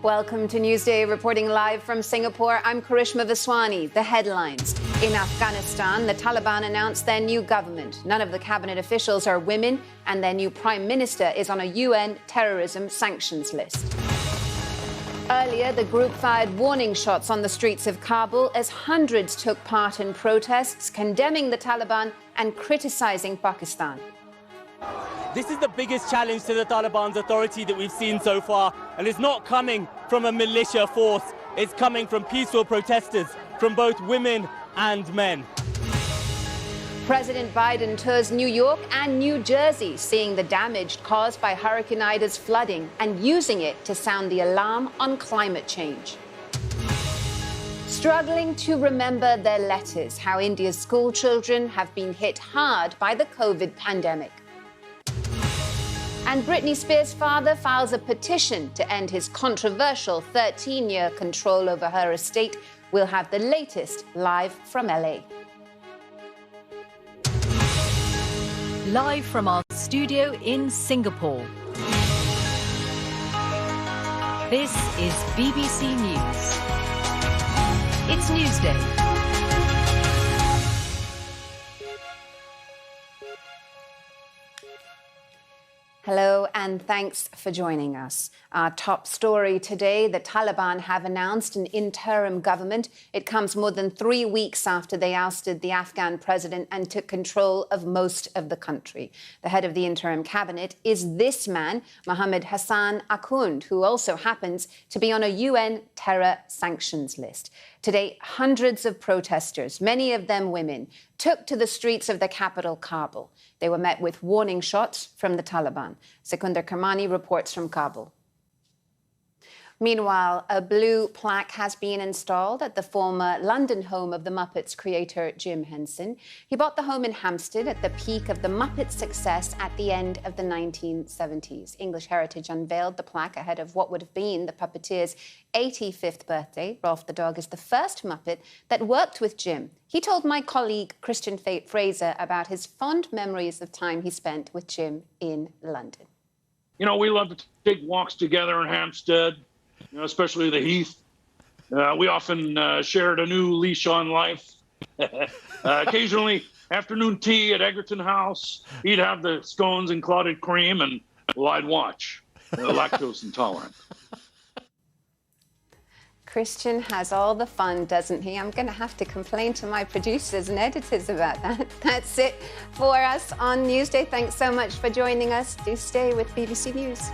Welcome to Newsday, reporting live from Singapore. I'm Karishma Vaswani. The headlines. In Afghanistan, the Taliban announced their new government. None of the cabinet officials are women, and their new prime minister is on a UN terrorism sanctions list. Earlier, the group fired warning shots on the streets of Kabul as hundreds took part in protests condemning the Taliban and criticising Pakistan. This is the biggest challenge to the Taliban's authority that we've seen so far, and it's not coming from a militia force. It's coming from peaceful protesters, from both women and men. President Biden tours New York and New Jersey, seeing the damage caused by Hurricane Ida's flooding and using it to sound the alarm on climate change. Struggling to remember their letters, how India's school children have been hit hard by the COVID pandemic. And Britney Spears' father files a petition to end his controversial 13-year control over her estate. We'll have the latest live from LA. Live from our studio in Singapore. This is BBC News. It's Newsday. Hello and thanks for joining us. Our top story today, the Taliban have announced an interim government. It comes more than 3 weeks after they ousted the Afghan president and took control of most of the country. The head of the interim cabinet is this man, Mohammed Hassan Akhund, who also happens to be on a UN terror sanctions list. Today, hundreds of protesters, many of them women, took to the streets of the capital, Kabul. They were met with warning shots from the Taliban. Sekunder Kermani reports from Kabul. Meanwhile, a blue plaque has been installed at the former London home of the Muppets creator Jim Henson. He bought the home in Hampstead at the peak of the Muppets' success at the end of the 1970s. English Heritage unveiled the plaque ahead of what would have been the puppeteer's 85th birthday. Rolf the dog is the first Muppet that worked with Jim. He told my colleague Christian Fraser about his fond memories of time he spent with Jim in London. You know, we love to take walks together in Hampstead, you know, especially the Heath. We often shared a new leash on life. Occasionally, afternoon tea at Egerton House. He'd have the scones and clotted cream, and, well, I'd watch. Lactose intolerant. Christian has all the fun, doesn't he? I'm going to have to complain to my producers and editors about that. That's it for us on Newsday. Thanks so much for joining us. Do stay with BBC News.